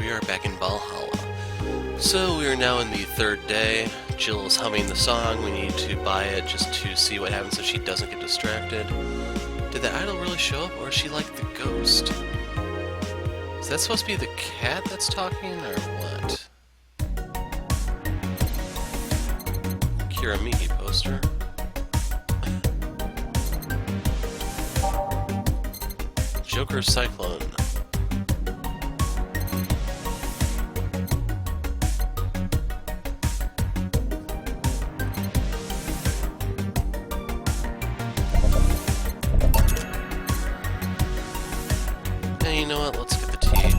we are back in Valhalla. So we are now in the third day. Jill is humming the song. We need to buy it just to see what happens if she doesn't get distracted. Did the idol really show up, or is she like the ghost? Is that supposed to be the cat that's talking, or what? Kiramiki poster. Joker Cyclone. Hey, you know what? Let's get the tea.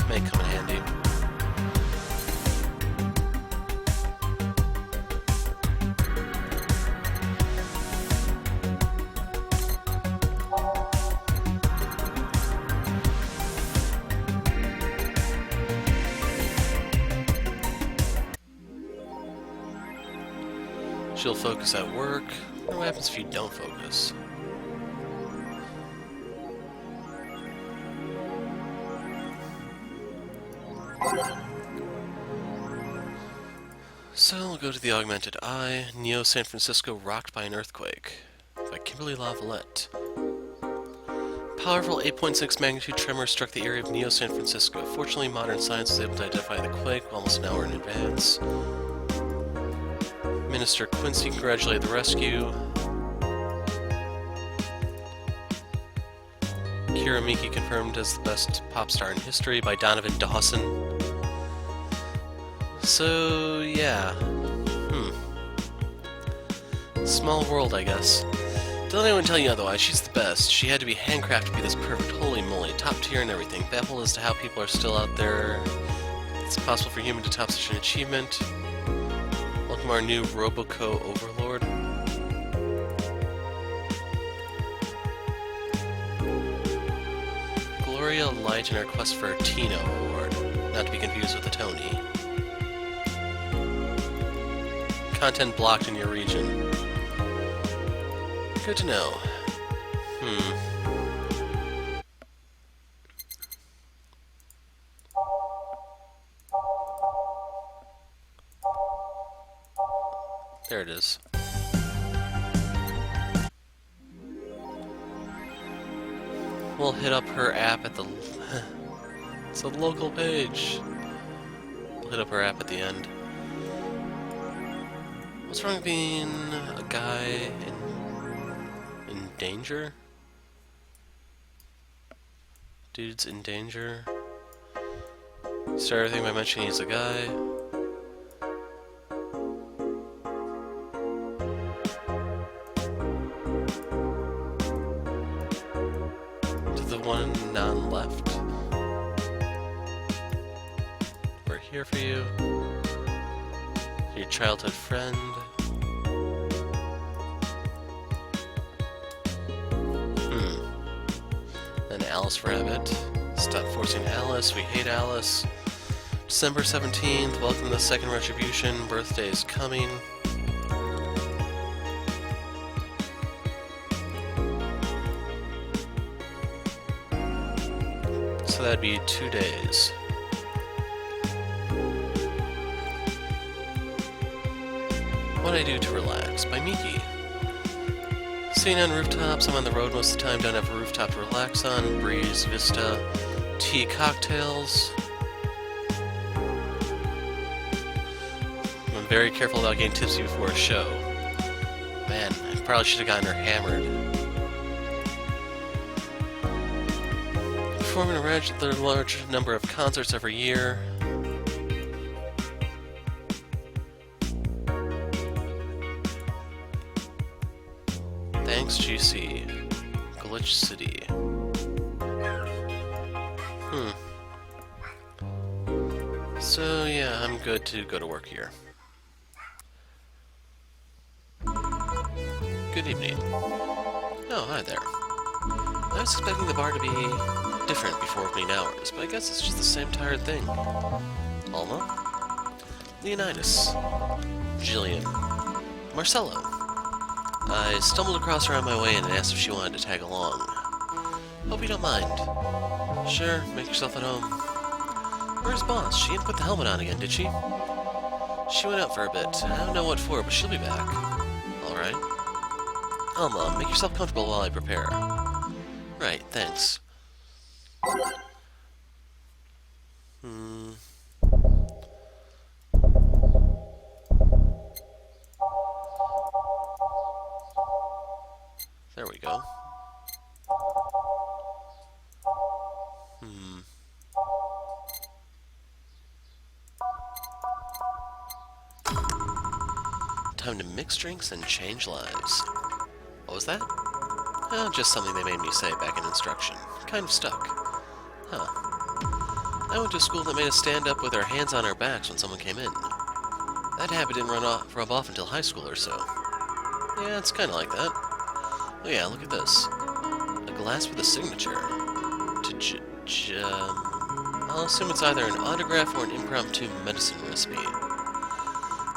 May come in handy. She'll focus at work. What happens if you don't focus? So we'll go to the Augmented Eye. Neo San Francisco rocked by an earthquake. By Kimberly LaVallette. Powerful 8.6 magnitude tremor struck the area of Neo San Francisco. Fortunately, modern science was able to identify the quake almost an hour in advance. Minister Quincy congratulated the rescue. Kiramiki confirmed as the best pop star in history by Donovan Dawson. So, yeah. Small world, I guess. Don't let anyone tell you otherwise. She's the best. She had to be handcrafted to be this perfect. Holy moly. Top tier and everything. Baffled as to how people are still out there. It's possible for a human to top such an achievement. Welcome our new Roboco Overlord. Gloria Light in our quest for a Tino Award. Not to be confused with a Tony. Content blocked in your region. Good to know. There it is. We'll hit up her app at the... It's a local page. We'll hit up her app at the end. What's wrong with being a guy in danger? Dude's in danger. Start everything by mentioning he's a guy. To the one non-left. We're here for you. Your childhood friend. Then Alice Rabbit. Stop forcing Alice. We hate Alice. December 17th. Welcome to the second retribution. Birthday is coming. So that'd be 2 days. What I do to relax by Miki. Sitting on rooftops, I'm on the road most of the time, don't have a rooftop to relax on. Breeze, vista, tea, cocktails. I'm very careful about getting tipsy before a show. Man, I probably should have gotten her hammered. Performing a rather large number of concerts every year. Thanks, GC. Glitch City. So, yeah, I'm good to go to work here. Good evening. Oh, hi there. I was expecting the bar to be different before opening hours, but I guess it's just the same tired thing. Alma? Leonidas. Jillian. Marcello. I stumbled across her on my way and asked if she wanted to tag along. Hope you don't mind. Sure, make yourself at home. Where's Boss? She didn't put the helmet on again, did she? She went out for a bit. I don't know what for, but she'll be back. Alright. Alma, make yourself comfortable while I prepare. Right, thanks. There we go. Time to mix drinks and change lives. What was that? Oh, just something they made me say back in instruction. Kind of stuck. Huh. I went to a school that made us stand up with our hands on our backs when someone came in. That habit didn't rub off until high school or so. Yeah, it's kind of like that. Oh yeah, look at this. A glass with a signature. I'll assume it's either an autograph or an impromptu medicine recipe.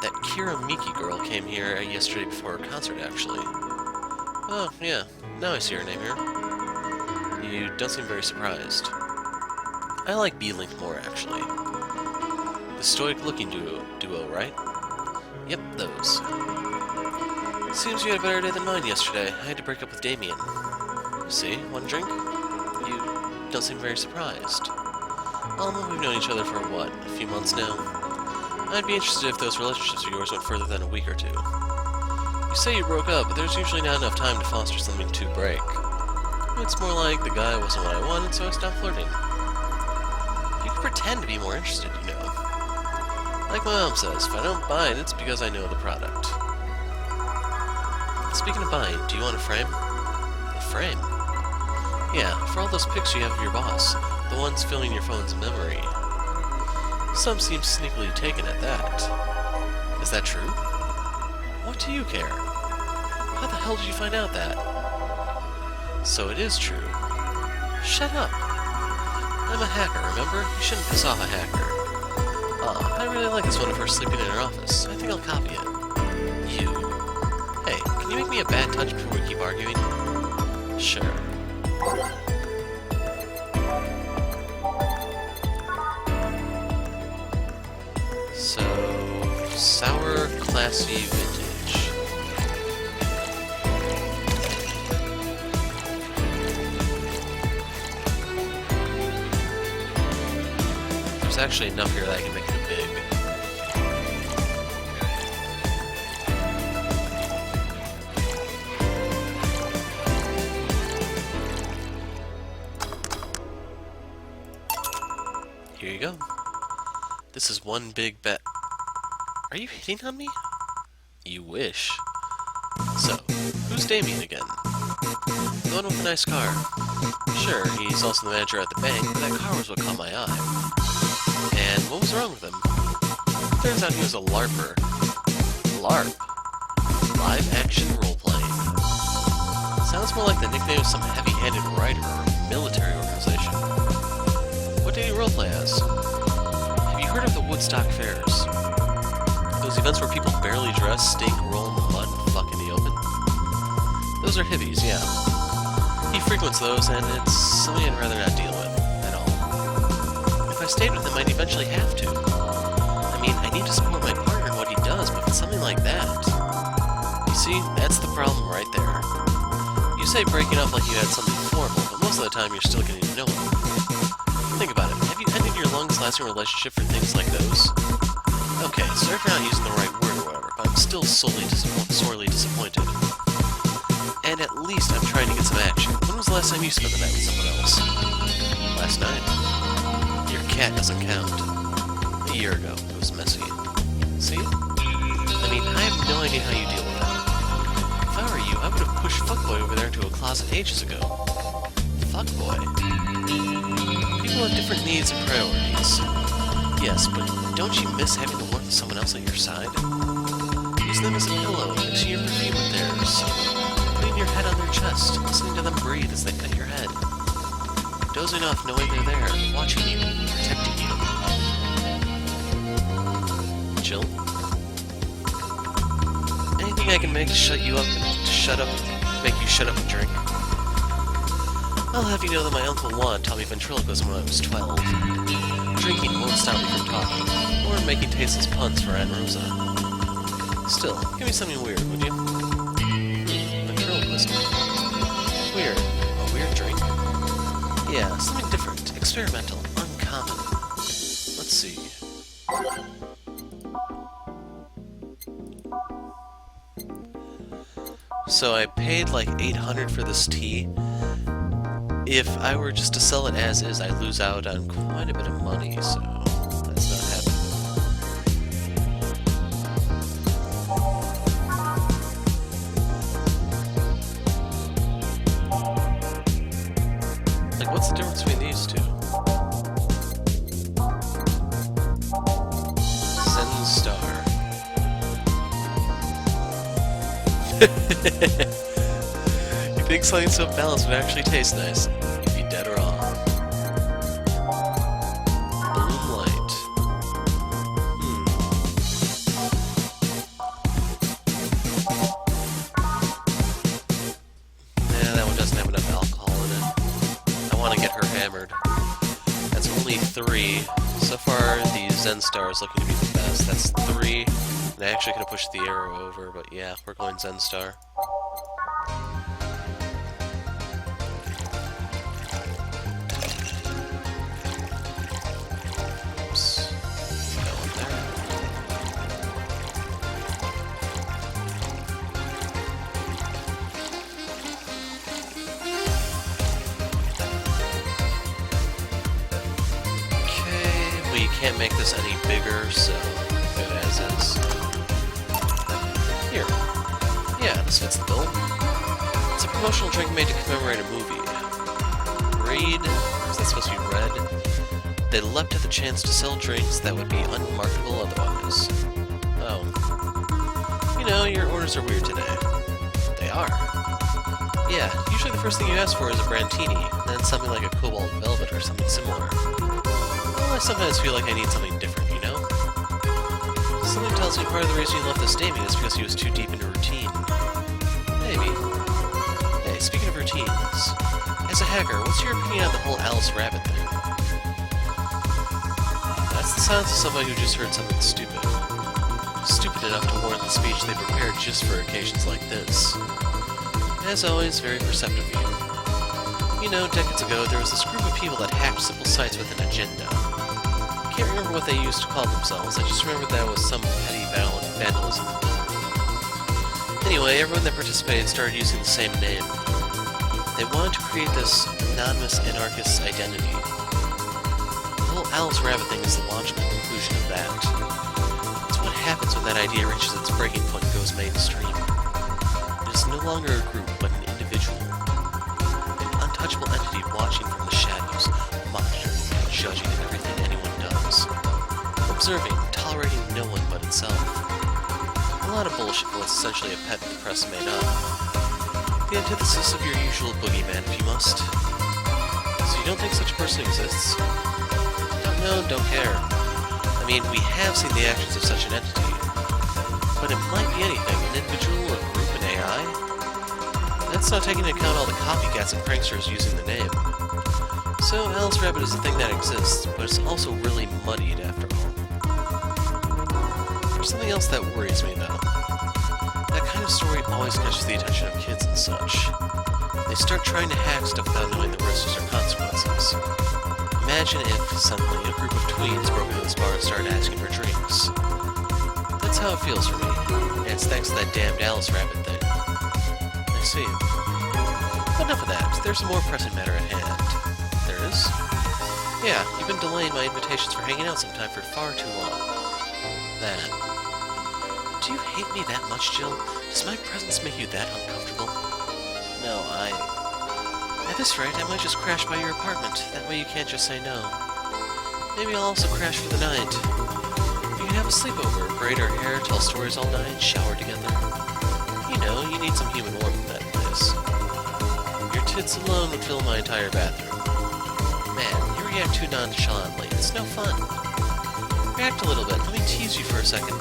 That Kira Miki girl came here yesterday before her concert, actually. Oh, yeah. Now I see her name here. You don't seem very surprised. I like B-Link more, actually. The stoic-looking duo, right? Yep, those. Seems you had a better day than mine yesterday. I had to break up with Damien. See? One drink? You don't seem very surprised. Alma, we've known each other for, what, a few months now? I'd be interested if those relationships of yours went further than a week or two. You say you broke up, but there's usually not enough time to foster something to break. It's more like the guy wasn't what I wanted, so I stopped flirting. You can pretend to be more interested, you know. Like my mom says, if I don't buy it, it's because I know the product. Speaking of buying, do you want a frame? A frame? Yeah, for all those pics you have of your boss, the ones filling your phone's memory. Some seem sneakily taken at that. Is that true? What do you care? How the hell did you find out that? So it is true. Shut up. I'm a hacker, remember? You shouldn't piss off a hacker. I really like this one of her sleeping in her office. I think I'll copy it. You. Hey, can you make me a bad touch before we keep arguing? Sure. So, sour, classy vintage. There's actually enough here that I can make it a big. Here you go. This is one big bet. Are you hitting on me? You wish. So, who's Damien again? The one with the nice car. Sure, he's also the manager at the bank, but that car was what caught my eye. And what was wrong with him? Turns out he was a LARPer. LARP. Live action role-playing. Sounds more like the nickname of some heavy-handed writer or military organization. What did he roleplay as? Have you heard of the Woodstock Fairs? Those events where people barely dress, stink, roll in the mud, and fuck in the open? Those are hippies, yeah. He frequents those, and it's something I'd rather not deal with, at all. If I stayed with him, I'd eventually have to. I mean, I need to support my partner in what he does, but with something like that... You see, that's the problem right there. You say breaking up like you had something formal, but most of the time you're still getting to know him. Think about it. Have you ended your longest-lasting relationship for things like those? Okay, sorry for not using the right word or whatever, but I'm still sorely disappointed. And at least I'm trying to get some action. When was the last time you spent the night with someone else? Last night? Your cat doesn't count. A year ago. It was messy. See? I mean, I have no idea how you deal with that. If I were you, I would have pushed Fuckboy over there into a closet ages ago. Fuckboy? People have different needs and priorities. Yes, but don't you miss having to work with someone else on your side? Use them as a pillow, mixing your perfume with theirs. Putting your head on their chest, listening to them breathe as they pet your head. Dozing off knowing they're there, watching you, protecting you. Jill? Anything I can make to make you shut up and drink? I'll have you know that my Uncle Juan taught me ventriloquism when I was 12. drinking won't stop me from talking, or making tasteless puns for Aunt Rosa. Still, give me something weird, would you? Ventriloquist. Weird. A weird drink? Yeah, something different, experimental, uncommon. Let's see. So I paid like $800 for this tea. If I were just to sell it as is, I'd lose out on quite a bit of money, so that's not happening. Like, what's the difference between these two? Zen Star. You think something so balanced would actually taste nice? You'd be dead wrong. Bloom Light. Nah, that one doesn't have enough alcohol in it. I want to get her hammered. That's only 3. So far, the Zen Star is looking to be the best. That's 3. And I actually could have pushed the arrow over, but yeah, we're going Zen Star. Oops. That one there. Okay, we can't make this any bigger, so leave it as is. Here. Yeah, this fits the bill. It's a promotional drink made to commemorate a movie. Read? Is that supposed to be red? They leapt at the chance to sell drinks that would be unmarketable otherwise. Oh. You know, your orders are weird today. They are. Yeah, usually the first thing you ask for is a Brantini, then something like a Cobalt Velvet or something similar. Well, I sometimes feel like I need something different, you know? Something tells me part of the reason you left the statement is because he was too deep into routine. Maybe. Hey, speaking of routines, as a hacker, what's your opinion on the whole Alice Rabbit thing? That's the silence of somebody who just heard something stupid. Stupid enough to warrant the speech they prepared just for occasions like this. As always, very perceptive of you. You know, decades ago, there was this group of people that hacked simple sites with an agenda. I can't remember what they used to call themselves, I just remember that was some petty vandalism. Anyway, everyone that participated started using the same name. They wanted to create this anonymous anarchist identity. The whole Alice Rabbit thing is the logical conclusion of that. It's what happens when that idea reaches its breaking point and goes mainstream. It is no longer a group, but an individual. An untouchable entity watching from the shadows, monitoring and judging everything anyone does. Observing, tolerating no one but itself. A lot of bullshit for what's essentially a pet the press made up. The antithesis of your usual boogeyman, if you must. So you don't think such a person exists? Don't know, don't care. I mean, we have seen the actions of such an entity. But it might be anything, an individual, a group, an AI? That's not taking into account all the copycats and pranksters using the name. So, Alice Rabbit is a thing that exists, but it's also really muddied after all. There's something else that worries me, though. That kind of story always catches the attention of kids and such. They start trying to hack stuff without knowing the risks or consequences. Imagine if, suddenly, a group of tweens broke into this bar and started asking for drinks. That's how it feels for me, and it's thanks to that damned Alice Rabbit thing. I see. But enough of that, there's a more pressing matter at hand. There is? Yeah, you've been delaying my invitations for hanging out sometime for far too long. That. Do you hate me that much, Jill? Does my presence make you that uncomfortable? No, At this rate, I might just crash by your apartment. That way you can't just say no. Maybe I'll also crash for the night. We can have a sleepover, braid our hair, tell stories all night, shower together. You know, you need some human warmth in that place. Your tits alone would fill my entire bathroom. Man, you react too nonchalantly. It's no fun. React a little bit. Let me tease you for a second.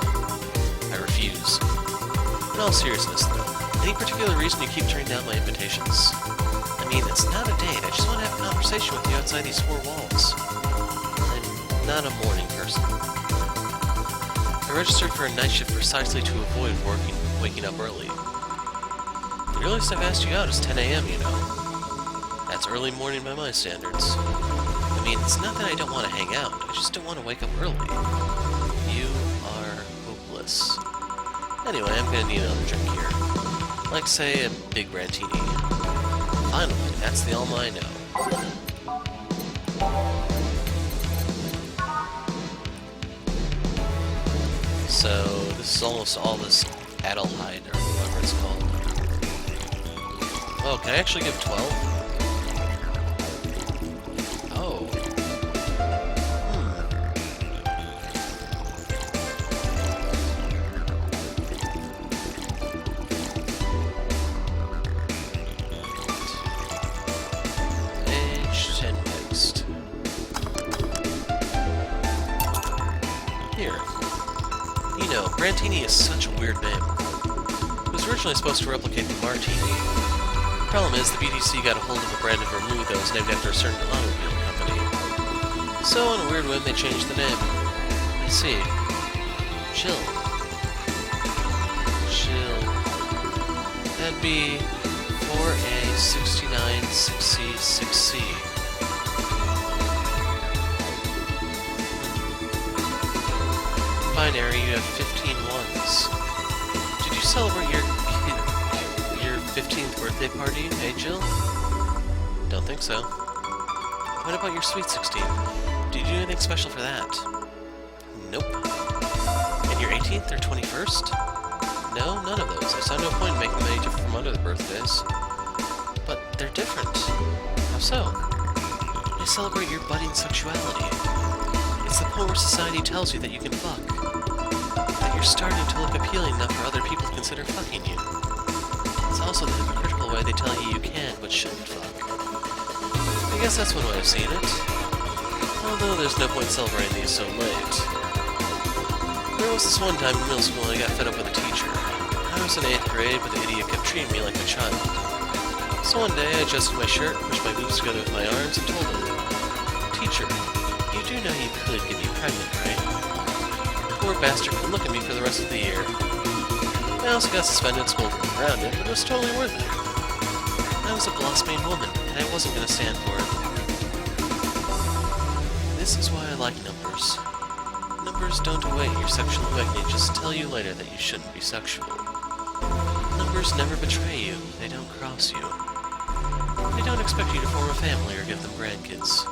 I refuse. In all seriousness, though, any particular reason you keep turning down my invitations? I mean, it's not a date. I just want to have a conversation with you outside these 4 walls. I'm not a morning person. I registered for a night shift precisely to avoid waking up early. The earliest I've asked you out is 10 a.m., you know. That's early morning by my standards. I mean, it's not that I don't want to hang out, I just don't want to wake up early. You are hopeless. Anyway, I'm gonna need another drink here. Like, say, a big Brantini. Finally, that's the Alma I know. So, this is almost all this Adelheid, or whatever it's called. Oh, can I actually give 12? Oh. Aged and mixed. Here. You know, Brantini is such a weird name. It was originally supposed to replicate the Martini. The problem is, the BTC got a hold of a brand of vermouth that was named after a certain automobile company. So, on a weird whim, they changed the name. Let's see. Chill. That'd be 4A69 6C 6C. Binary, you have 15 ones. Did you celebrate your 15th birthday party, hey Jill? Don't think so. What about your Sweet 16? Did you do anything special for that? Nope. And your 18th or 21st? No, none of those. I saw no point in making them any different from other birthdays. But they're different. How so? They celebrate your budding sexuality. It's the point where society tells you that you can fuck. That you're starting to look appealing enough for other people to consider fucking you. It's also the hypocritical way they tell you you can but shouldn't fuck. I guess that's one way of seeing it. Although there's no point celebrating these so late. There was this one time in middle school when I got fed up with a teacher. I was in 8th grade, but the idiot kept treating me like a child. So one day I adjusted my shirt, pushed my boobs together with my arms, and told him, "Teacher, you do know you could get me pregnant, right?" The poor bastard couldn't look at me for the rest of the year. I also got suspended and scolded and grounded, but it was totally worth it. I was a blossoming woman, and I wasn't going to stand for it. This is why I like numbers. Numbers don't await your sexual awakening, just tell you later that you shouldn't be sexual. Numbers never betray you, they don't cross you. They don't expect you to form a family or give them grandkids.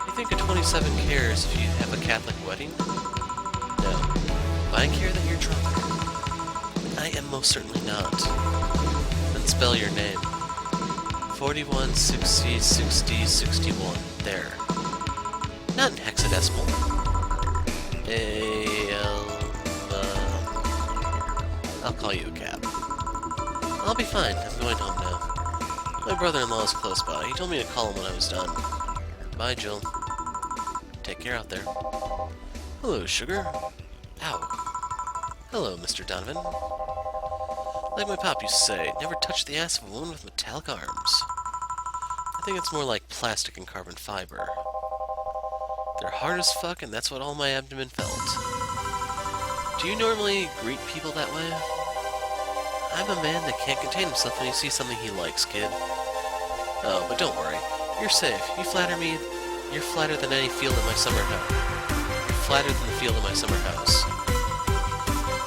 You think a 27 cares if you have a Catholic wedding? No. I care that you're drunk. I am most certainly not. Then spell your name. 41, 60, 60, 61. There. Not in hexadecimal. I'll call you a cab. I'll be fine. I'm going home now. My brother-in-law is close by. He told me to call him when I was done. Bye, Jill. Take care out there. Hello, sugar. Ow. Hello, Mr. Donovan. Like my pop used to say, never touch the ass of a woman with metallic arms. I think it's more like plastic and carbon fiber. They're hard as fuck, and that's what all my abdomen felt. Do you normally greet people that way? I'm a man that can't contain himself when he sees something he likes, kid. Oh, but don't worry. You're safe. You flatter me. You're flatter than any field in my summer house. You're flatter than the field in my summer house.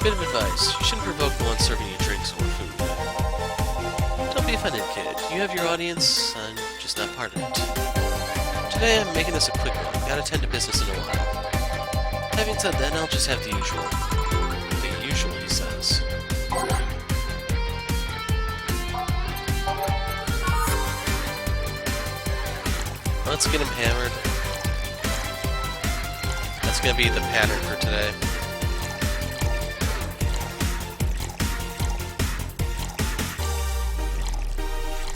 Bit of advice. You shouldn't provoke the one serving you drinks or food. Don't be offended, kid. You have your audience. I'm just not part of it. Today I'm making this a quick one. Gotta tend to business in a while. Having said that, I'll just have the usual. The usual, he says. Let's get him hammered. That's gonna be the pattern for today.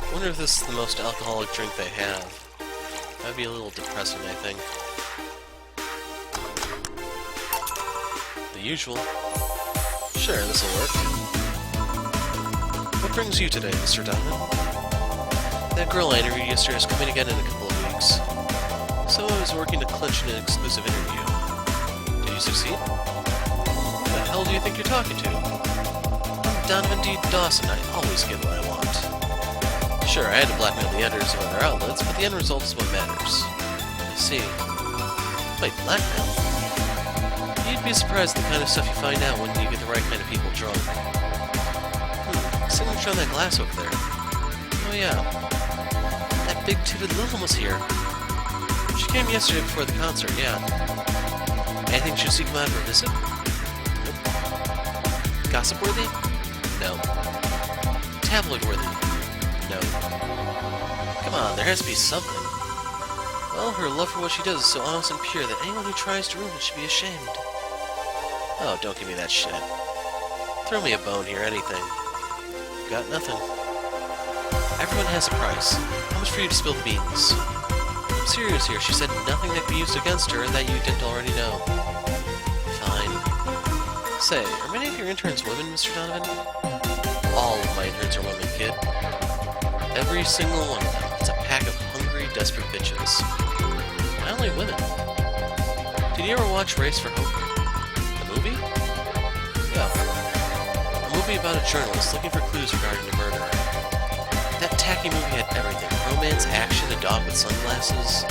I wonder if this is the most alcoholic drink they have. That'd be a little depressing, I think. The usual. Sure, this'll work. What brings you today, Mr. Donovan? That girl I interviewed yesterday is coming again in a couple of weeks. So is working to clinch an exclusive interview. Did you succeed? Who the hell do you think you're talking to? I'm Donovan D. Dawson. I always get what I want. Sure, I had to blackmail the editors of other outlets, but the end result is what matters. I see. Wait, blackmail? You'd be surprised at the kind of stuff you find out when you get the right kind of people drunk. Signature on that glass over there. Oh yeah. That big-tooted Lilith was here. She came yesterday before the concert, yeah. Anything she seek come out of her visit? Nope. Gossip-worthy? No. Tabloid-worthy? No. Come on, there has to be something. Well, her love for what she does is so honest and pure that anyone who tries to ruin it should be ashamed. Oh, don't give me that shit. Throw me a bone here, anything. Got nothing. Everyone has a price. How much for you to spill the beans? I'm serious here. She said nothing that could be used against her that you didn't already know. Fine. Say, are many of your interns women, Mr. Donovan? All of my interns are women, kid. Every single one of them. It's a pack of hungry, desperate bitches. Why only women? Did you ever watch Race for Hope? The movie? Yeah. A movie about a journalist looking for clues regarding a murder. That tacky movie had everything. Romance, action, a dog with sunglasses.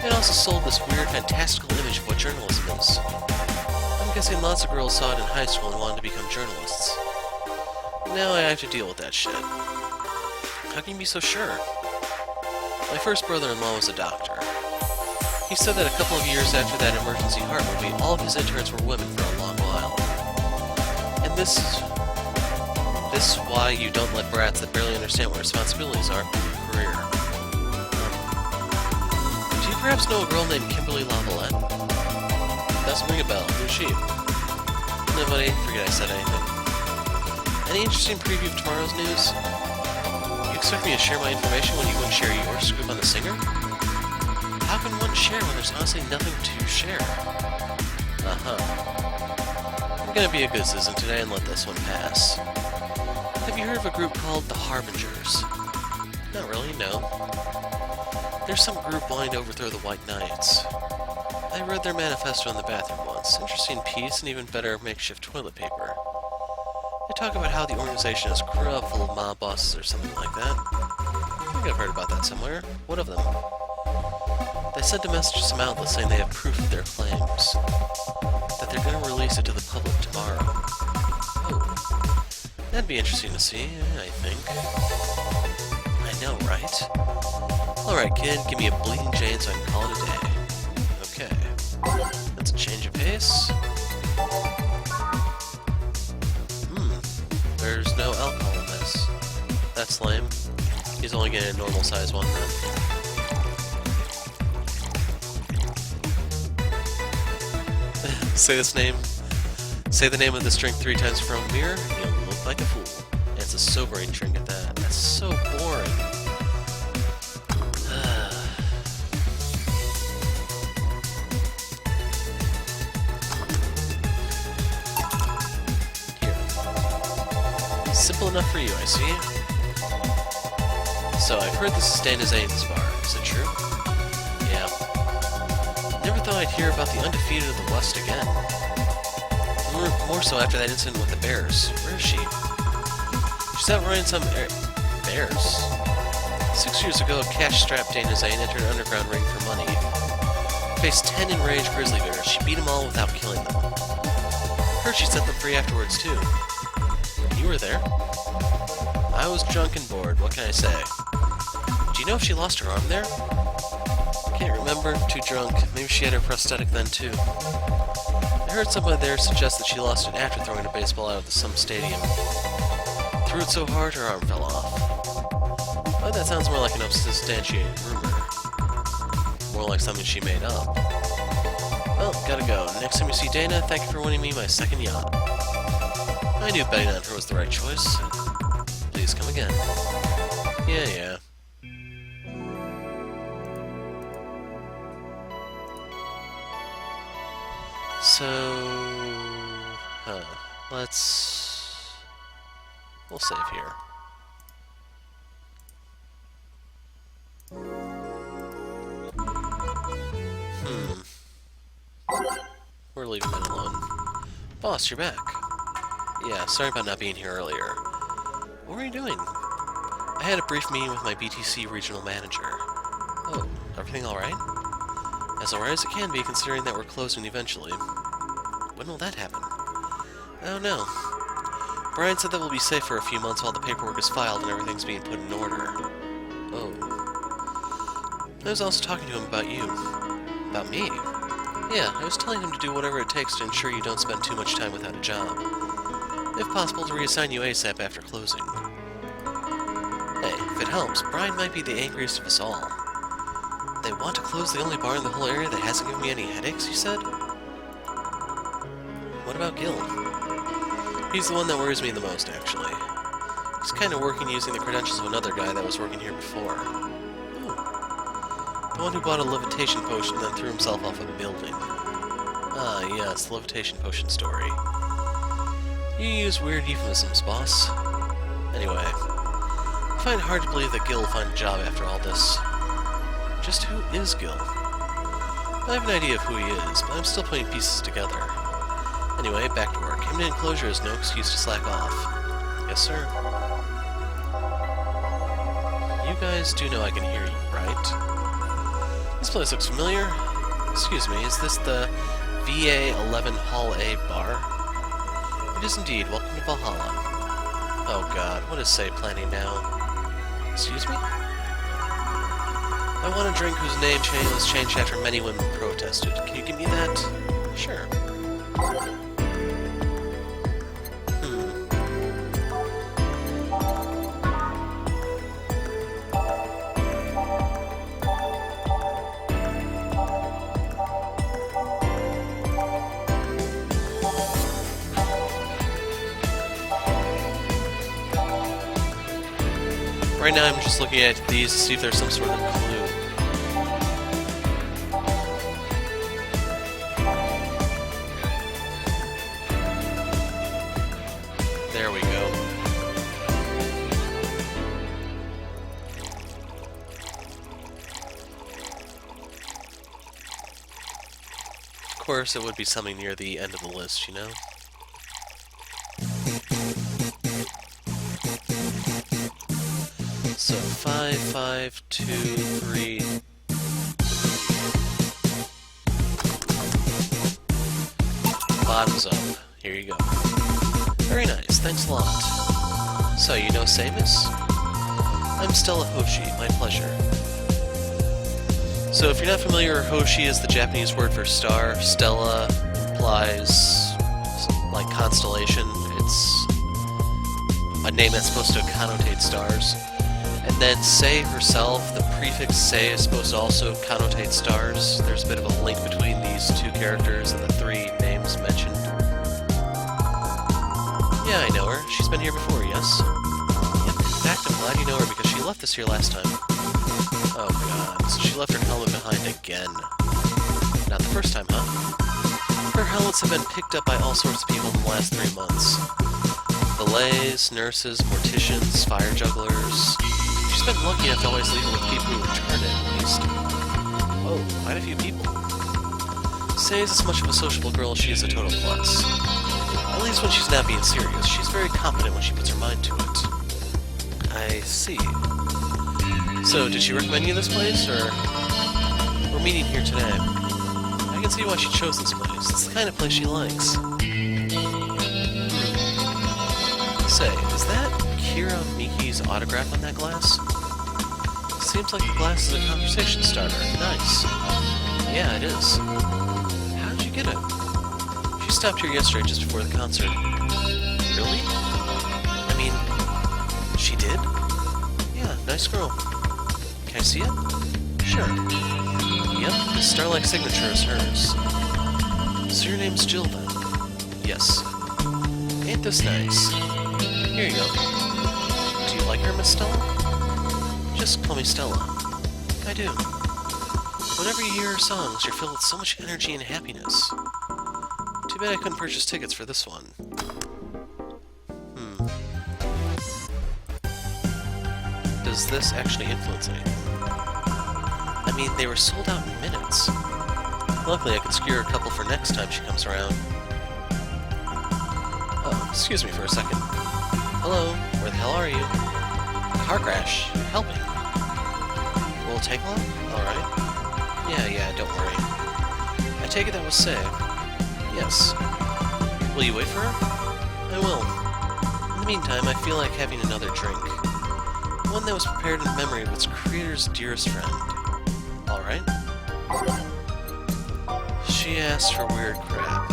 It also sold this weird, fantastical image of what journalism is. I'm guessing lots of girls saw it in high school and wanted to become journalists. Now I have to deal with that shit. How can you be so sure? My first brother-in-law was a doctor. He said that a couple of years after that emergency heart movie, all of his interns were women for a long while. And this is why you don't let brats that barely understand what responsibilities are for your career. Do you perhaps know a girl named Kimberly Lavalette? Doesn't ring a bell. Who's she? Nobody. Forget I said anything. Any interesting preview of tomorrow's news? You expect me to share my information when you wouldn't share your scoop on the singer? How can one share when there's honestly nothing to share? Uh-huh. I'm gonna be a good citizen today and let this one pass. Have you heard of a group called the Harbingers? Not really, no. There's some group wanting to overthrow the White Knights. I read their manifesto in the bathroom once. Interesting piece and even better makeshift toilet paper. They talk about how the organization is corrupt, full of mob bosses or something like that. I think I've heard about that somewhere. What of them? They sent a message to some outlets saying they have proof of their claims. That they're going to release it to the public tomorrow. Oh. That'd be interesting to see, I think. I know, right? Alright, kid, give me a bleeding Jane so I can call it a day. Okay. That's a change of pace. There's no alcohol in this. That's lame. He's only getting a normal size one then. Say the name of this drink 3 times from a mirror, you'll look like a fool. And it's a sobering drink at that. That's so boring. Here. Simple enough for you, I see. So, I've heard this is Dana Zane's bar. Is it true? Yeah. Never thought I'd hear about the undefeated of the West again. More so after that incident with the Bears. Where is she? She's out running some bears. 6 years ago, a cash-strapped Dana Zane entered an underground ring for money. Faced 10 enraged grizzly bears. She beat them all without killing them. Heard she set them free afterwards, too. You were there? I was drunk and bored. What can I say? Do you know if she lost her arm there? Can't remember. Too drunk. Maybe she had her prosthetic then, too. I heard somebody there suggest that she lost it after throwing a baseball out of some stadium. Threw it so hard her arm fell off. But that sounds more like an unsubstantiated rumor. More like something she made up. Well, gotta go. Next time you see Dana, thank you for winning me my second yacht. I knew betting on her was the right choice. Please come again. Yeah. So... we'll save here. We're leaving that alone. Boss, you're back. Yeah, sorry about not being here earlier. What were you doing? I had a brief meeting with my BTC regional manager. Oh, everything alright? As alright as it can be, considering that we're closing eventually. When will that happen? I don't know. Brian said that we'll be safe for a few months while the paperwork is filed and everything's being put in order. Oh. I was also talking to him about you. About me? Yeah, I was telling him to do whatever it takes to ensure you don't spend too much time without a job. If possible, to reassign you ASAP after closing. Hey, if it helps, Brian might be the angriest of us all. They want to close the only bar in the whole area that hasn't given me any headaches, you said? What about Gil? He's the one that worries me the most, actually. He's kind of working using the credentials of another guy that was working here before. The one who bought a levitation potion and then threw himself off a building. Ah, yes, the levitation potion story. You use weird euphemisms, boss. Anyway, I find it hard to believe that Gil will find a job after all this. Just who is Gil? I have an idea of who he is, but I'm still putting pieces together. Anyway, back to work. Imminent closure is no excuse to slack off. Yes, sir. You guys do know I can hear you, right? This place looks familiar. Excuse me, is this the VA-11 Hall A bar? It is indeed. Welcome to Valhalla. Oh god, what is Say planning now? Excuse me? I want a drink whose name was changed after many women protested. Can you give me that? Sure. Right now I'm just looking at these to see if there's some sort of clue. There we go. Of course, it would be something near the end of the list, you know? So 5, 5, 2, 3. Bottoms up. Here you go. Very nice. Thanks a lot. So, you know Samus? I'm Stella Hoshi. My pleasure. So, if you're not familiar, Hoshi is the Japanese word for star. Stella implies, like, constellation. It's a name that's supposed to connotate stars. And then Sei herself, the prefix Sei is supposed to also connotate stars. There's a bit of a link between these two characters and the three names mentioned. Yeah, I know her. She's been here before, yes? Yep, in fact, I'm glad you know her because she left this here last time. Oh god, so she left her helmet behind again. Not the first time, huh? Her helmets have been picked up by all sorts of people in the last 3 months. Ballets, nurses, morticians, fire jugglers. She's been lucky enough to always leave it with people who return it, at least. Oh, quite a few people. Sei is as much of a sociable girl as she is a total klutz. At least when she's not being serious. She's very competent when she puts her mind to it. I see. So, did she recommend you this place, or... We're meeting here today. I can see why she chose this place. It's the kind of place she likes. Say, is that Kira Miki's autograph on that glass? Seems like the glass is a conversation starter. Nice. Yeah, it is. How did you get it? She stopped here yesterday just before the concert. Really? I mean, she did? Yeah, nice girl. Can I see it? Sure. Yep, the star-like signature is hers. So your name's Jill, then? Yes. Ain't this nice? Here you go. Do you like her, Miss Stella? Just call me Stella. I do. Whenever you hear her songs, you're filled with so much energy and happiness. Too bad I couldn't purchase tickets for this one. Does this actually influence anything? I mean, they were sold out in minutes. Luckily, I could secure a couple for next time she comes around. Oh, excuse me for a second. Hello, where the hell are you? Car crash. You're helping. Will it take long? Alright. Yeah, don't worry. I take it that was safe. Yes. Will you wait for her? I will. In the meantime, I feel like having another drink. One that was prepared in memory of its creator's dearest friend. Alright. She asked for weird crap.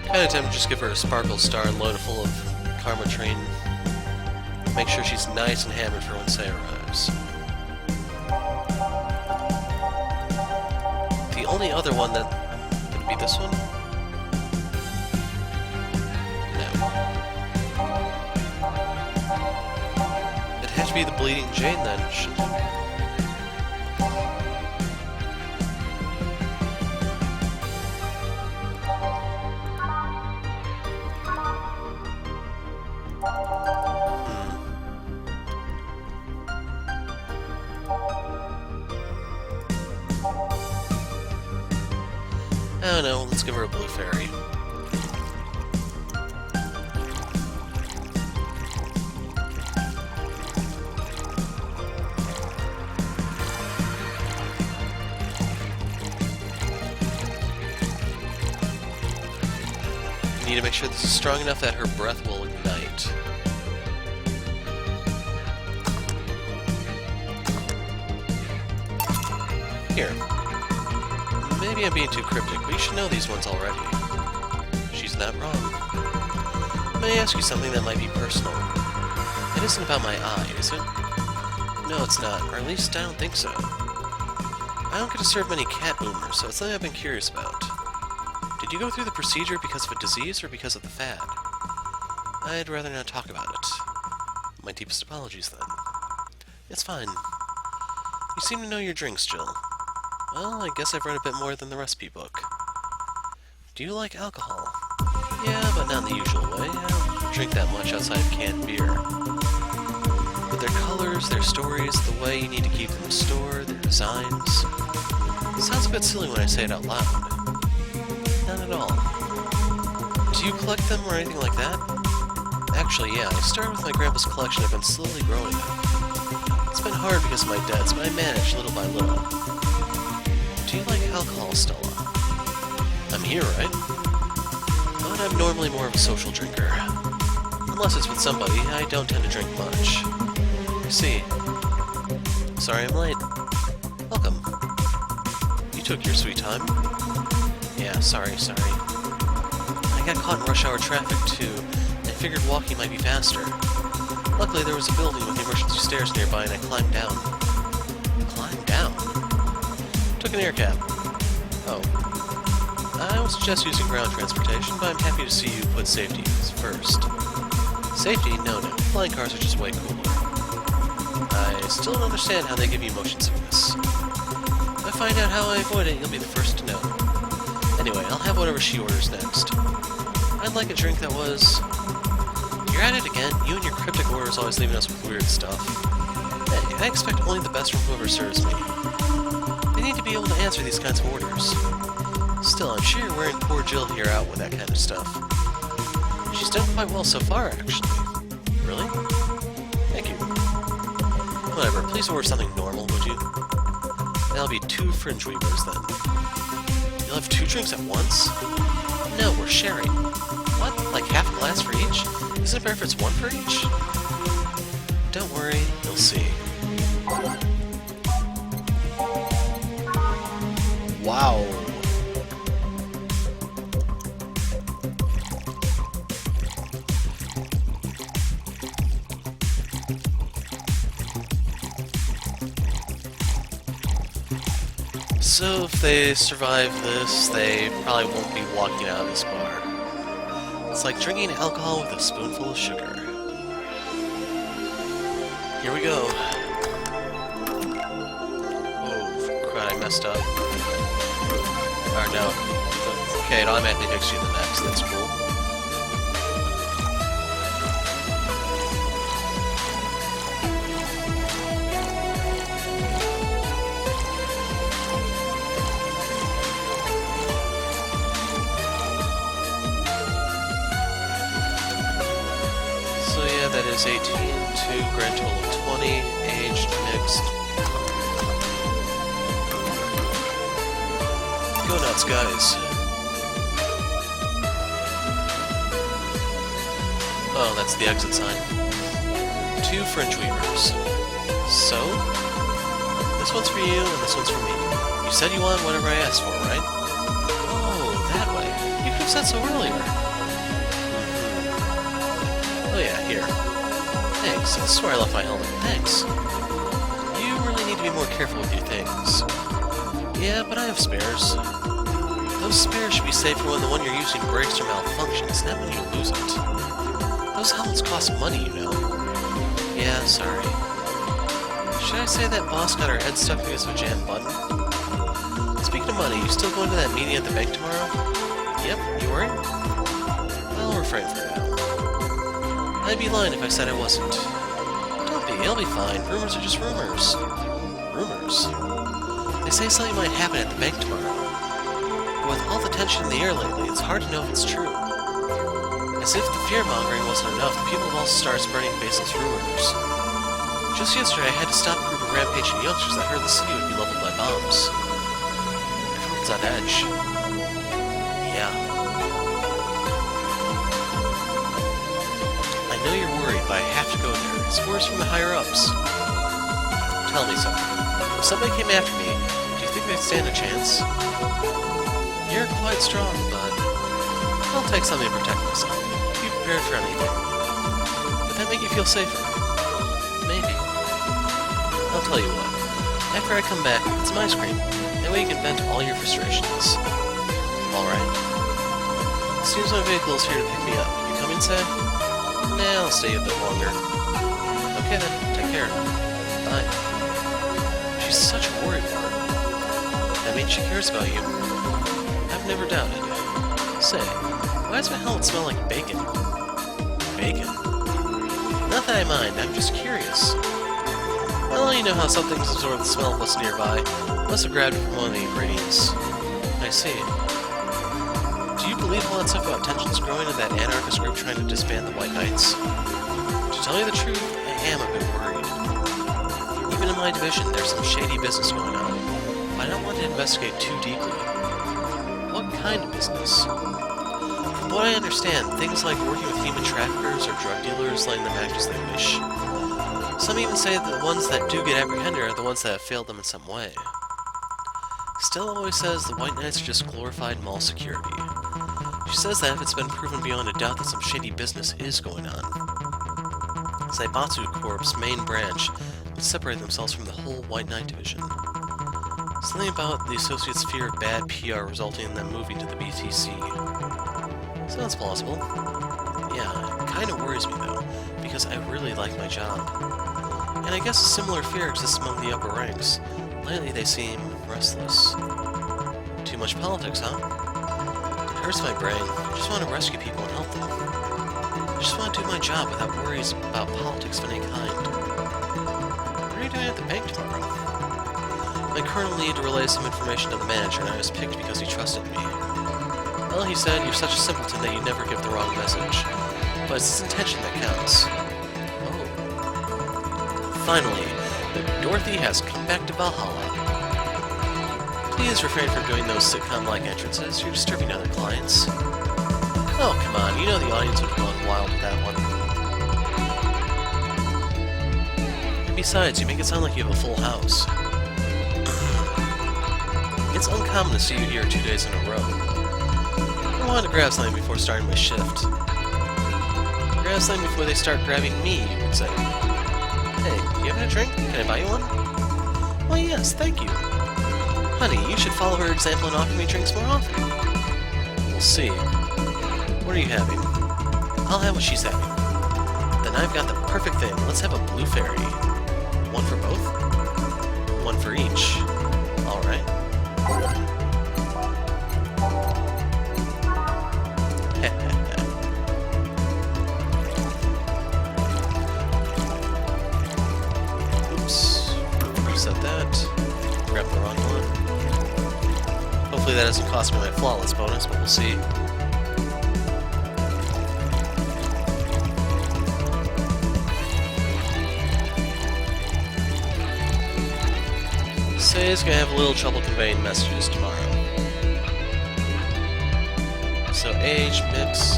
Kind of tempted to just give her a sparkle star and load it full of Karma Train. Make sure she's nice and hammered for when Say arrives. The only other one that would be this one? No. It'd have to be the Bleeding Jane then, shouldn't it? I don't know, let's give her a blue fairy. We need to make sure this is strong enough that her breath will ignite. Here. Maybe I'm being too cryptic, but you should know these ones already. She's not wrong. May I ask you something that might be personal? It isn't about my eye, is it? No, it's not, or at least I don't think so. I don't get to serve many cat boomers, so it's something I've been curious about. Did you go through the procedure because of a disease or because of the fad? I'd rather not talk about it. My deepest apologies, then. It's fine. You seem to know your drinks, Jill. Well, I guess I've read a bit more than the recipe book. Do you like alcohol? Yeah, but not in the usual way. I don't drink that much outside of canned beer. But their colors, their stories, the way you need to keep them in store, their designs... It sounds a bit silly when I say it out loud. Not at all. Do you collect them or anything like that? Actually, yeah, I started with my grandpa's collection and I've been slowly growing them. It's been hard because of my debts, but I managed little by little. Do you like alcohol, Stella? I'm here, right? But I'm normally more of a social drinker. Unless it's with somebody, I don't tend to drink much. I see. Sorry I'm late. Welcome. You took your sweet time. Yeah, sorry. I got caught in rush hour traffic, too, and figured walking might be faster. Luckily, there was a building with emergency stairs nearby, and I climbed down. Climbed down? Took an air cab. Oh. I would suggest using ground transportation, but I'm happy to see you put safety first. Safety? No. Flying cars are just way cooler. I still don't understand how they give you motion sickness. If I find out how I avoid it, you'll be the first to know. Anyway, I'll have whatever she orders next. I'd like a drink that was... You're at it again. You and your cryptic orders always leaving us with weird stuff. Hey, I expect only the best from whoever serves me. They need to be able to answer these kinds of orders. Still, I'm sure you're wearing poor Jill here out with that kind of stuff. She's done quite well so far, actually. Really? Thank you. Whatever, please order something normal, would you? That'll be 2 fringe weavers, then. You'll have 2 drinks at once? No, we're sharing. What? Like half a glass for each? Isn't it better if it's 1 for each? Don't worry, you'll see. Wow. So if they survive this, they probably won't be walking out of this bar. It's like drinking alcohol with a spoonful of sugar. Here we go. Oh, crud, I messed up. Or no. Okay, it automatically picks you the next, that's cool. So yeah, that is 18 to grand total of 20, aged, mixed. Go nuts, guys. Oh, that's the exit sign. 2 French weavers. So? This one's for you, and this one's for me. You said you wanted whatever I asked for, right? Oh, that way. You could have said so earlier. Oh yeah, here. Thanks. I swear I left my helmet. Thanks. You really need to be more careful with your things. Yeah, but I have spares. Those spares should be safe for when the one you're using breaks or malfunctions, not when you lose it. Those helmets cost money, you know. Yeah, sorry. Should I say that boss got her head stuck because of a jammed button? Speaking of money, you still going to that meeting at the bank tomorrow? Yep, you worried? I'll refrain from now. I'd be lying if I said I wasn't. Don't be, I'll be fine. Rumors are just rumors. Rumors? They say something might happen at the bank tomorrow. But with all the tension in the air lately, it's hard to know if it's true. As if the fear-mongering wasn't enough, the people have also started spreading baseless rumors. Just yesterday, I had to stop a group of rampaging youngsters that heard the city would be leveled by bombs. Everyone's on edge. Yeah. I know you're worried, but I have to go there. It's orders from the higher-ups. Tell me something. If somebody came after me, do you think they'd stand a chance? You're quite strong, but I'll take something to protect myself. Be prepared for anything. Would that make you feel safer? Maybe. I'll tell you what. After I come back, get some ice cream. That way you can vent all your frustrations. Alright. Seems my vehicle is here to pick me up. You coming, Sam? Nah, I'll stay a bit longer. Okay then, take care. Bye. She's such a worrywart. That means she cares about you. I've never doubted. Say, why does my helmet smell like bacon? Bacon? Not that I mind, I'm just curious. Well, you know how some things absorb the smell of what's nearby. Must have grabbed it from one of the ingredients. I see. Do you believe all that stuff about tensions growing in that anarchist group trying to disband the White Knights? To tell you the truth, I am a bit worried. Even in my division, there's some shady business going on. But I don't want to investigate too deeply. What kind of business? From what I understand, things like working with human traffickers or drug dealers letting them act as they wish. Some even say that the ones that do get apprehended are the ones that have failed them in some way. Stella always says the White Knights are just glorified mall security. She says that if it's been proven beyond a doubt that some shady business is going on. Zaibatsu Corp's main branch would separate themselves from the whole White Knight division. Something about the Associates' fear of bad PR resulting in them moving to the BTC. Sounds plausible. Yeah, it kind of worries me though, because I really like my job. And I guess a similar fear exists among the upper ranks. Lately they seem restless. Too much politics, huh? It hurts my brain. I just want to rescue people and help them. I just want to do my job without worries about politics of any kind. What are you doing at the bank tomorrow? My colonel needed to relay some information to the manager, and I was picked because he trusted me. Well, he said, you're such a simpleton that you never give the wrong message. But it's his intention that counts. Oh. Finally, the Dorothy has come back to Valhalla. Please refrain from doing those sitcom-like entrances. You're disturbing other clients. Oh, come on. You know the audience would have gone wild with that one. And besides, you make it sound like you have a full house. It's uncommon to see you here 2 days in a row. I wanted to grab something before starting my shift. Grab something before they start grabbing me, you could say. Hey, you having a drink? Can I buy you one? Why, yes, thank you. Honey, you should follow her example and offer me drinks more often. We'll see. What are you having? I'll have what she's having. Then I've got the perfect thing. Let's have a blue fairy. One for both? One for each. Alright. Oops. Reset that. Grab the wrong one. Hopefully that doesn't cost me my flawless bonus, but we'll see. Say's gonna have a little trouble conveying messages tomorrow. So age, mix.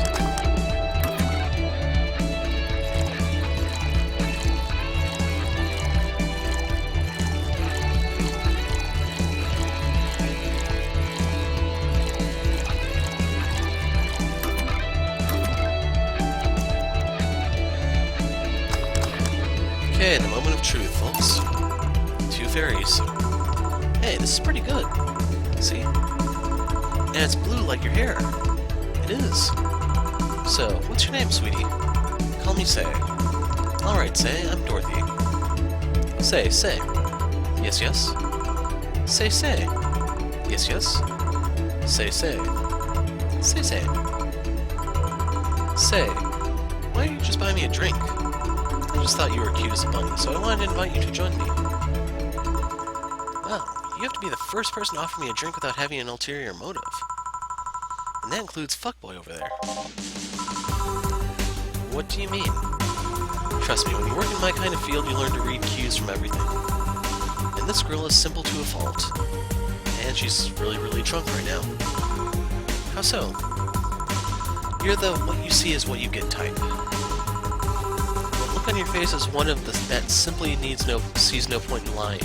Okay, the moment of truth, folks. 2 fairies. Hey, this is pretty good. See? And it's blue like your hair. It is. So, what's your name, sweetie? Call me Say. Alright, Say, I'm Dorothy. Say. Yes, yes. Say. Yes, yes. Say. Say. Say, why don't you just buy me a drink? I just thought you were cute as a bunny, so I wanted to invite you to join me. Wow, you have to be the first person to offer me a drink without having an ulterior motive. And that includes fuckboy over there. What do you mean? Trust me, when you work in my kind of field, you learn to read cues from everything. And this girl is simple to a fault. And she's really, really drunk right now. How so? You're the what you see is what you get type. The look on your face is one of the that simply sees no point in lying.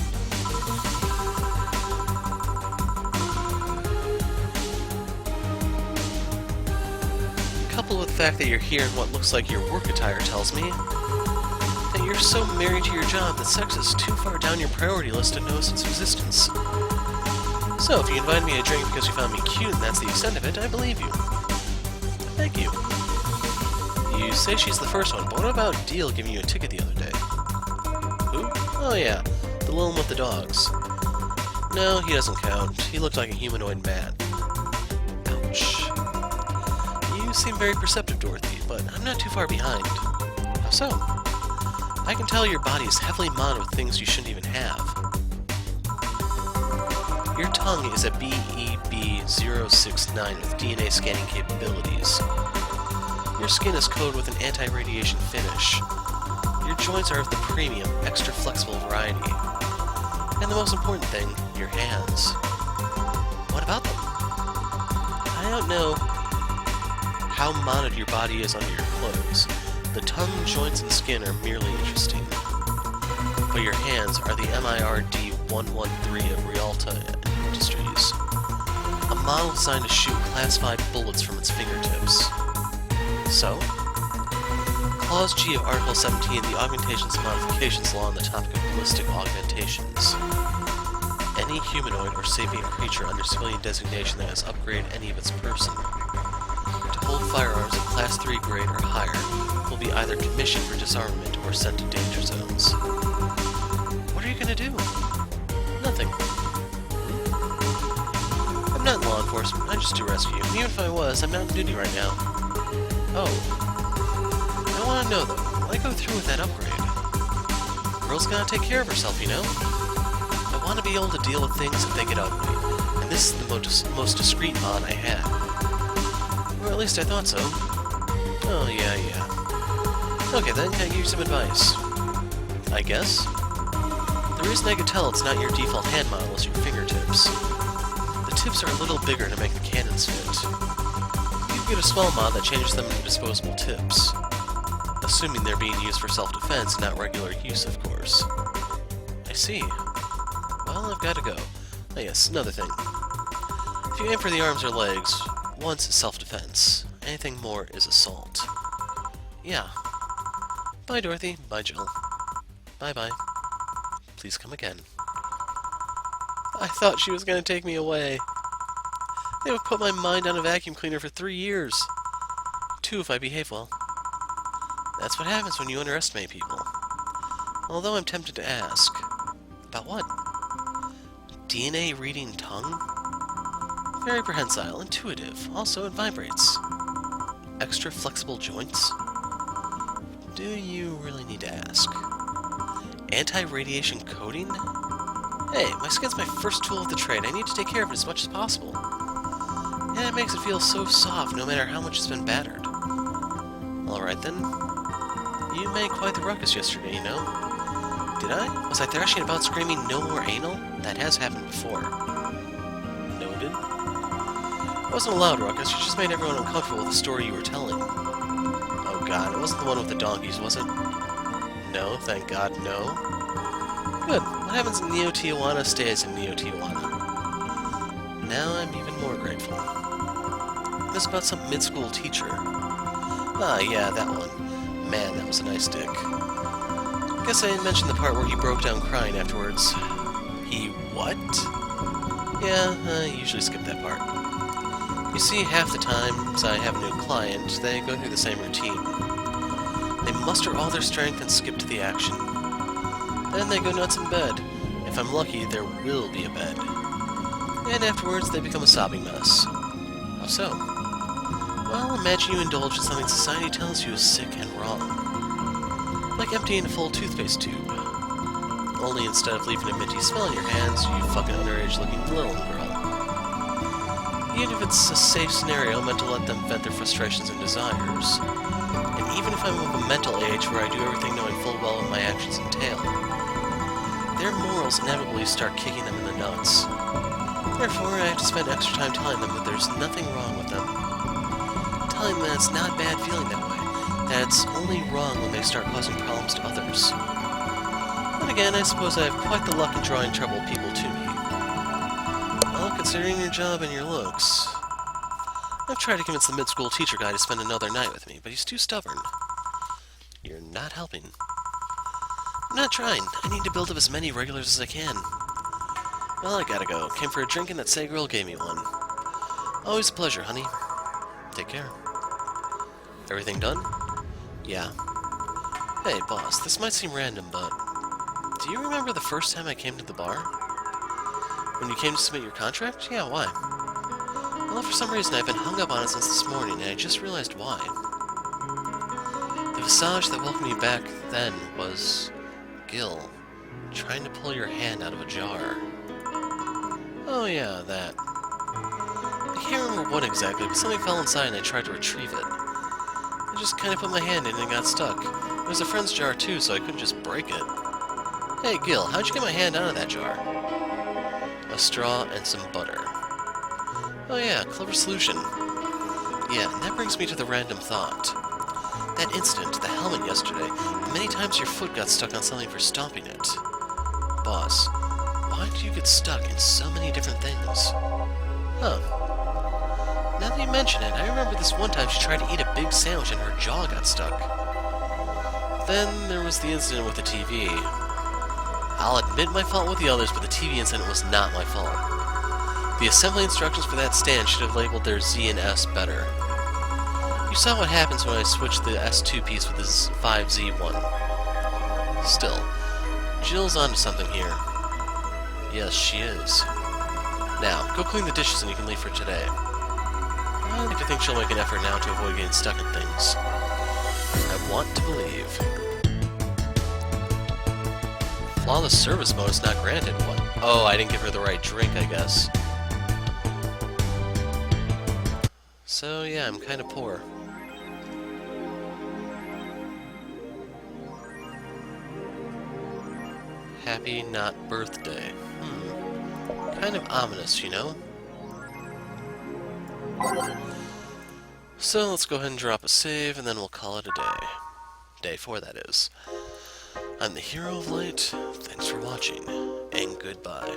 Coupled with the fact that you're here in what looks like your work attire tells me that you're so married to your job that sex is too far down your priority list to notice its existence. So, if you invited me to drink because you found me cute and that's the extent of it, I believe you. Thank you. You say she's the first one, but what about Deal giving you a ticket the other day? Who? Oh yeah, the little one with the dogs. No, he doesn't count. He looked like a humanoid man. Ouch. You seem very perceptive, Dorothy, but I'm not too far behind. How so? I can tell your body is heavily modded with things you shouldn't even have. Your tongue is a BEB069 with DNA scanning capabilities. Your skin is coated with an anti-radiation finish. Your joints are of the premium, extra flexible variety. And the most important thing, your hands. What about them? I don't know how modded your body is under your clothes. The tongue, joints, and skin are merely interesting. But your hands are the MIRD-113 of Rialta Industries. A model designed to shoot classified bullets from its fingertips. So, Clause G of Article 17, the Augmentations and Modifications Law on the topic of ballistic augmentations. Any humanoid or sapient creature under civilian designation that has upgraded any of its person to hold firearms of Class 3 grade or higher will be either commissioned for disarmament or sent to danger zones. What are you gonna do? Nothing. I'm not in law enforcement, I just do rescue. Even if I was, I'm not on duty right now. Oh. I want to know, though, why go through with that upgrade? Girl's gotta take care of herself, you know? I want to be able to deal with things if they get ugly, and this is the most discreet mod I had. Or at least I thought so. Oh, yeah. Okay, then, can I give you some advice? I guess? The reason I can tell it's not your default hand model is your fingertips. The tips are a little bigger to make the cannons fit. You can get a small mod that changes them into disposable tips. Assuming they're being used for self-defense, not regular use, of course. I see. Well, I've got to go. Oh yes, another thing. If you aim for the arms or legs, once is self-defense. Anything more is assault. Yeah. Bye, Dorothy. Bye, Jill. Bye-bye. Please come again. I thought she was going to take me away. They would put my mind on a vacuum cleaner for 3 years. 2 if I behave well. That's what happens when you underestimate people. Although I'm tempted to ask. About what? DNA reading tongue? Very prehensile, intuitive. Also, it vibrates. Extra flexible joints? Do you really need to ask? Anti-radiation coating? Hey, my skin's my first tool of the trade. I need to take care of it as much as possible. And it makes it feel so soft no matter how much it's been battered. Alright then. You made quite the ruckus yesterday, you know. Did I? Was I thrashing about screaming no more anal? That has happened before. Noted. It wasn't a loud ruckus, you just made everyone uncomfortable with the story you were telling. Oh god, it wasn't the one with the donkeys, was it? No, thank god, no. Good. What happens in Neo Tijuana stays in Neo Tijuana. Now I'm even more grateful. It was about some mid-school teacher. Ah, yeah, that one. Man, that was a nice dick. Guess I didn't mention the part where he broke down crying afterwards. He what? Yeah, I usually skip that part. You see, half the times I have a new client, they go through the same routine. They muster all their strength and skip to the action. Then they go nuts in bed. If I'm lucky, there will be a bed. And afterwards, they become a sobbing mess. How so? Well, imagine you indulge in something society tells you is sick and wrong. Like emptying a full toothpaste tube. Only instead of leaving a minty smell in your hands, you fucking underage-looking little girl. Even if it's a safe scenario meant to let them vent their frustrations and desires. And even if I'm of a mental age where I do everything knowing full well what my actions entail, their morals inevitably start kicking them in the nuts. Therefore, I have to spend extra time telling them that there's nothing wrong with them. Telling them that it's not bad feeling that way, that it's only wrong when they start causing problems to others. Then again, I suppose I have quite the luck in drawing troubled people to me. Well, considering your job and your looks... I've tried to convince the mid-school teacher guy to spend another night with me, but he's too stubborn. You're not helping. I'm not trying. I need to build up as many regulars as I can. Well, I gotta go. Came for a drink and that Say girl gave me one. Always a pleasure, honey. Take care. Everything done? Yeah. Hey, boss, this might seem random, but... Do you remember the first time I came to the bar? When you came to submit your contract? Yeah, why? Well, for some reason I've been hung up on it since this morning, and I just realized why. The visage that welcomed me back then was... Gil, trying to pull your hand out of a jar. Oh yeah, that. I can't remember what exactly, but something fell inside and I tried to retrieve it. I just kind of put my hand in and it got stuck. It was a friend's jar too, so I couldn't just break it. Hey Gil, how'd you get my hand out of that jar? A straw and some butter. Oh yeah, clever solution. Yeah, and that brings me to the random thought. That incident, the helmet yesterday, and many times your foot got stuck on something for stomping it. Boss, why do you get stuck in so many different things? Huh. Now that you mention it, I remember this one time she tried to eat a big sandwich and her jaw got stuck. Then there was the incident with the TV. I'll admit my fault with the others, but the TV incident was not my fault. The assembly instructions for that stand should have labeled their Z and S better. You saw what happens when I switched the S2 piece with this 5Z1. Still, Jill's onto something here. Yes, she is. Now, go clean the dishes and you can leave for today. I like to think she'll make an effort now to avoid getting stuck in things. I want to believe. Flawless service bonus not granted. What? Oh, I didn't give her the right drink, I guess. So, yeah, I'm kind of poor. Happy not birthday. Kind of ominous, you know? So, let's go ahead and drop a save, and then we'll call it a day. Day 4, that is. I'm the Hero of Light. Thanks for watching, and goodbye.